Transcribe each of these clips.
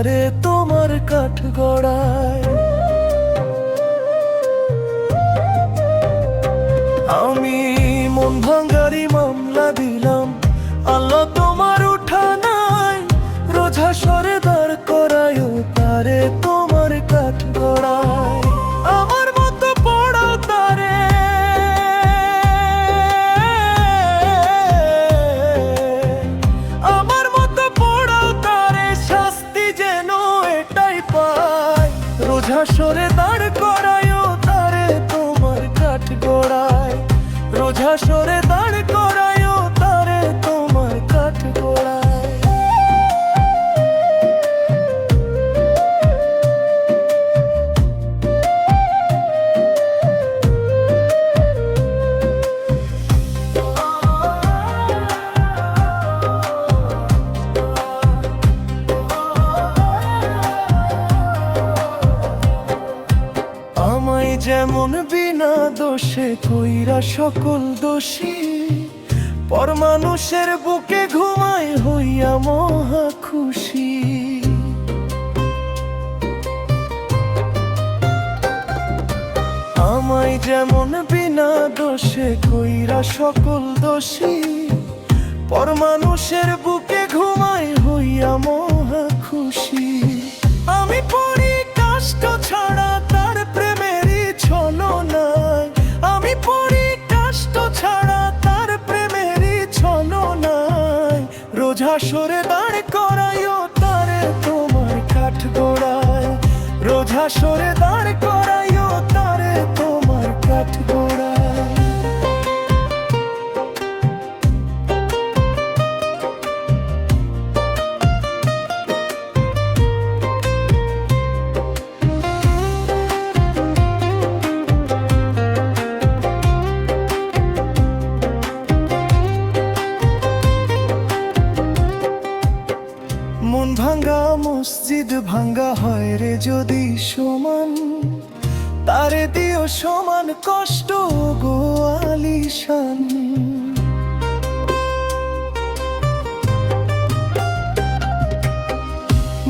তারে তোমার কাঠগড়ায়। আমি মন ভাঙ্গারি মামলা দিলাম, আল্লাহ তোমার উঠানায়, রোজ হাসরে দাঁড় করায় তারে তোমার কাঠগড়ায়। আমার মতো পড়াও তারে, আমার মতো পড়াও তারে, শাস্তি যেন এটাই পায়। রোজ হাসরে দাঁড় করায় তারে তোমার কাঠগড়ায়, রোজ হাসরে দাঁড় করায় তারে তোমার কাঠগড়ায়। আমায় যেমন বিনা দোষে কইরা সকল দোষী, পর মানুষের বুকে ঘুমায় হইয়া মহা খুশি। আমায় যেমন বিনা দোষে কইরা সকল দোষী, পর মানুষের বুকে ঘুমায় হইয়া মহা খুশি। আমি পড়ি কষ্ট ছাড়া তার প্রেমেরই ছলনায়, আমি পড়ি কষ্ট ছাড়া তার প্রেমেরই ছলনায়। রোজ হাসরে দাঁড় করায় তারে তোমার কাঠগড়ায়, রোজ হাসরে দাঁড় করায় তারে তোমার কাঠগড়ায়। মন ভাঙ্গা মসজিদ ভাঙ্গা হয় রে যদি সমান, তারে দিও সমান কষ্ট গো আলিশান।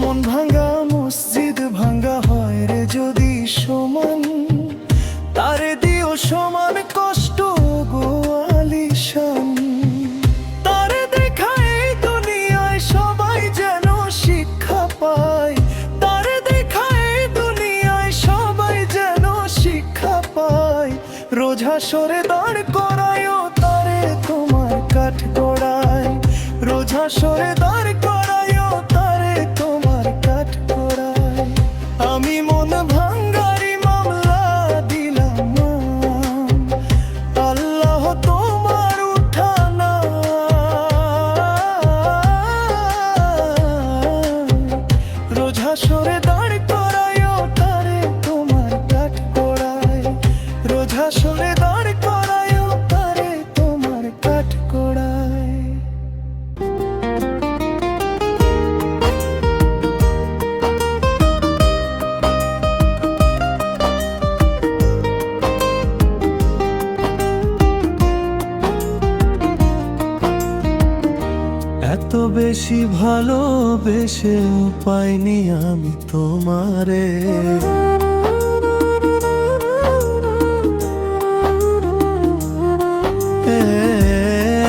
মন ভাঙ্গা মসজিদ ভাঙ্গা হয় রে যদি সমান, তারে দিও সমান কষ্ট গো আলিশান। তারে দেখায় দুনিয়ায় সবাই যেন শিক্ষা পায়, তারে দেখায় দুনিয়ায় সবাই যেন শিক্ষা পায়। রোজ হাসরে দাঁড় করায় তারে তোমার কাঠগড়ায়, রোজ হাসরে দাঁড় করায় তারে তোমার কাঠগড়ায়। আমি মন ভাঙ্গারি মামলা দিলাম, আল্লাহ তোমার উঠানা, রোজ হাসরে দাঁড় করায় তারে তোমার কাঠগড়ায়, রোজ হাসরে দাঁড় করায় তারে তোমার কাঠগড়ায়। এত বেশি ভালোবেসেও পাইনি আমি তোমারে,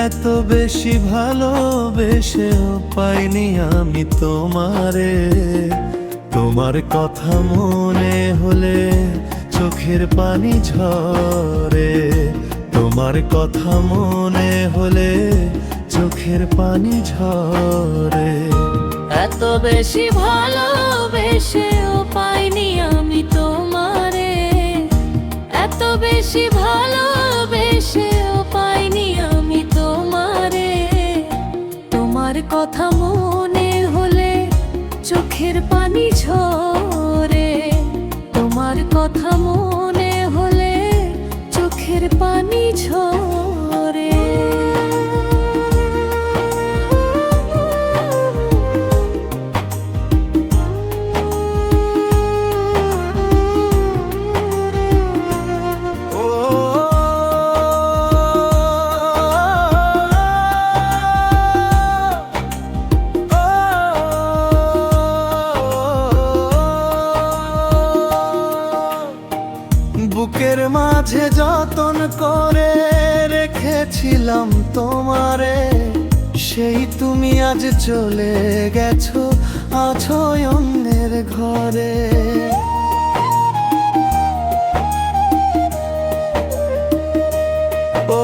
এত বেশি ভালোবেসেও পাইনি আমি তোমারে। তোমার কথা মনে হলে চোখের পানি ঝরে, তোমার কথা মনে হলে চোখের পানি ঝরে। এত বেশি ভালোবেসেও পাইনি আমি তোমারে, এত বেশি ভালোবেসেও পাইনি আমি তোমারে। তোমার কথা মনে হলে চোখের পানি ঝরে, তোমার কথা মনে হলে চোখের পানি ঝরে। মাঝে যতন করে রেখেছিলাম তোমারে, সেই তুমি আজ চলে গেছো, আছো অন্যের ঘরে। ও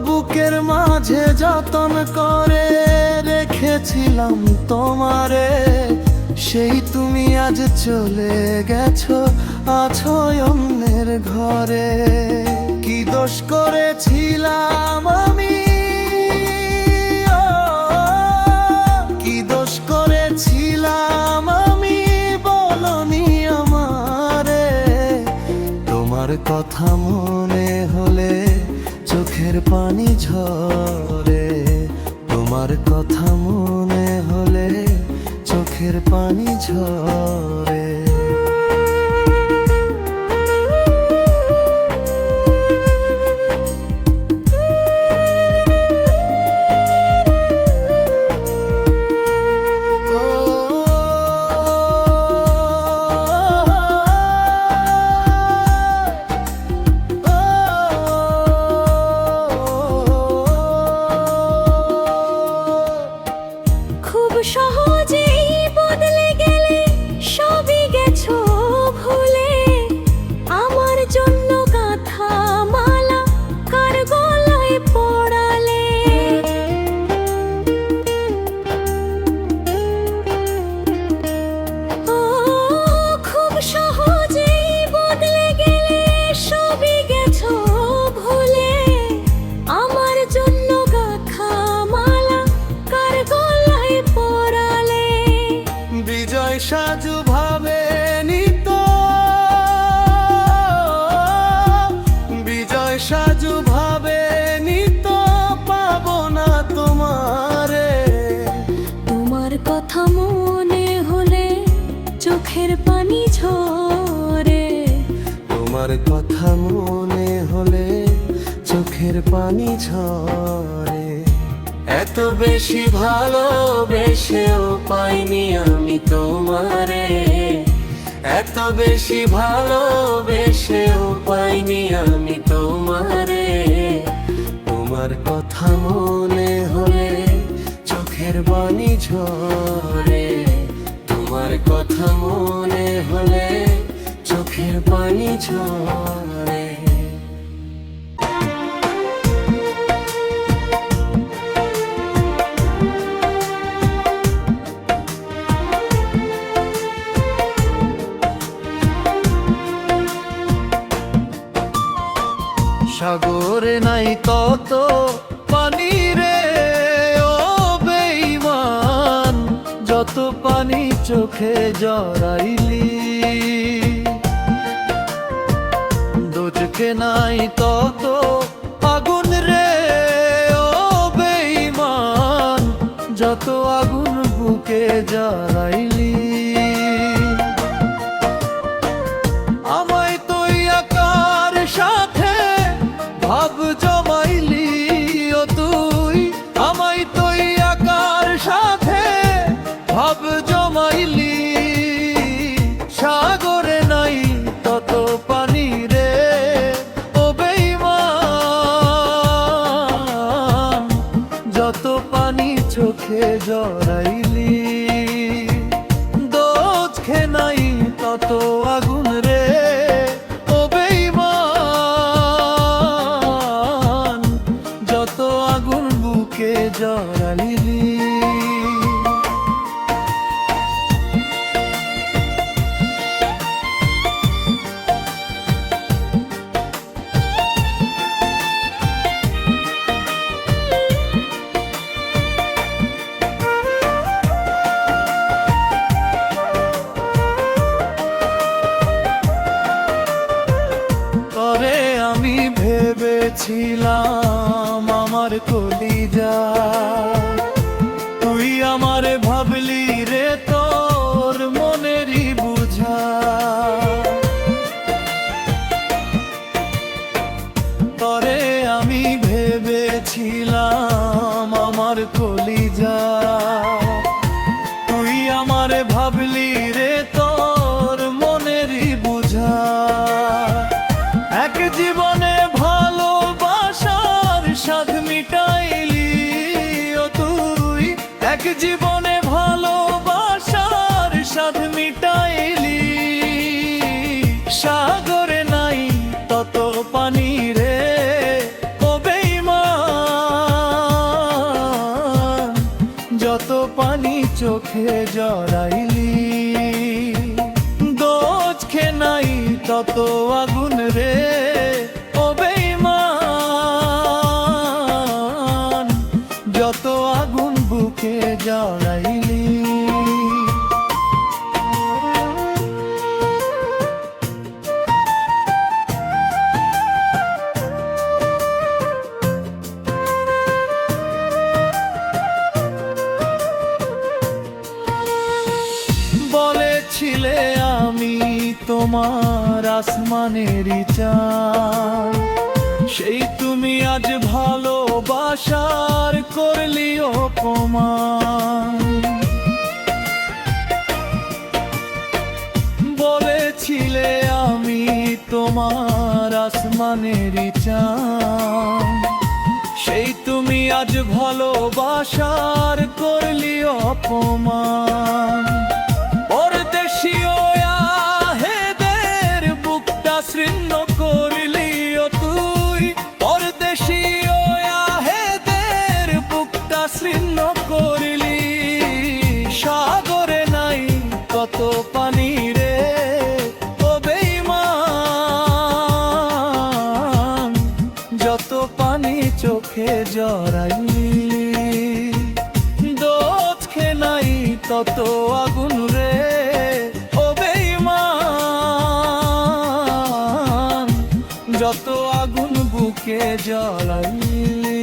বুকের মাঝে যতন করে রেখেছিলাম তোমারে, সেই তুমি আজ চলে গেছো, আছো অন্যের ঘরে। কি দোষ করেছিলাম আমি, কি দোষ করেছিলাম আমি, বলনি আমারে। তোমার কথা মনে হলে চোখের পানি ঝরে, তোমার কথা মনে হলে চোখের পানি ঝরে। খুব সহজেই বদলে গেলে, সবই গেছো ভুলে। আমার জন্য গাঁথা মালা কার গলায় পড়ালে। ও খুব সহজেই বদলে গেলে, সবই গেছো ভুলে। আমার জন্য গাঁথা মালা কার গলায় পড়ালে। বিজয় সাজু ভাবে নিত, বিজয় সাজু ভাবে নিত, পাবো না তোমারে। তোমার কথা মনে হলে চোখের পানি ঝরে, তোমার কথা মনে হলে চোখের পানি ঝরে। এত বেশি ভালোবেসেও পাইনি আমি তোমারে, এত বেশি ভালোবেসেও পাইনি আমি তোমারে। তোমার কথা মনে হলে চোখের পানি ঝরে, তোমার কথা মনে হলে চোখের পানি ঝরে। সাগরে নাই তত পানি রে, ও বেঈমান, যত পানি চোখে জড়াইলি। দোজখে নাই তত আগুন রে, ও বেঈমান, যত আগুন বুকে জড়াইলি। আমায় তুই আকার সাথে ভাব জমাইলি, ও তুই আমায় তুই আকার সাথে ভাব জমাইলি। সাগরে নাই তত পানি রে, ও বেঈমান, যত পানি চোখে জড়াইলি। দোজখে নাই তত আগুন রে, ও বেঈমান, যত আগুন বুকে জড়াইলি। তরে আমি ভেবেছিলাম আমার কলিজা, তুই আমার ভাবলি রে তোর মনেরই বুঝা। তরে আমি ভেবেছিলাম আমার কলিজা, তুই আমার ভাবলি রে তোর মনেরই বুঝা। এক সাধ মিটাইলি সাগরে নাই তত পানি রে ও বেঈমান যত পানি চোখে জড়াইলি দোজখে নাই তত আগুন রে ও বেঈমান যত আগুন বুকে জড়াইলি বলেছিলে আমি তোমার আসমানেরই চাঁদ সেই তুমি আজ ভালোবাসার করলি অপমান বলেছিলে আমি তোমার আসমানেরই চাঁদ সেই তুমি আজ ভালোবাসার করলি অপমান পরদেশীয় আহেদের বুকটা শীর্ণ করলি ও তুই পরদেশীয় আহেদের বুকটা শীর্ণ করলি সাগরে নাই কত পানি রে ও বেঈমান যত পানি চোখে জড়াইলি দোজখে নাই তত আগুন রে ও বেঈমান যত আগুন বুকে জ্বালাইলি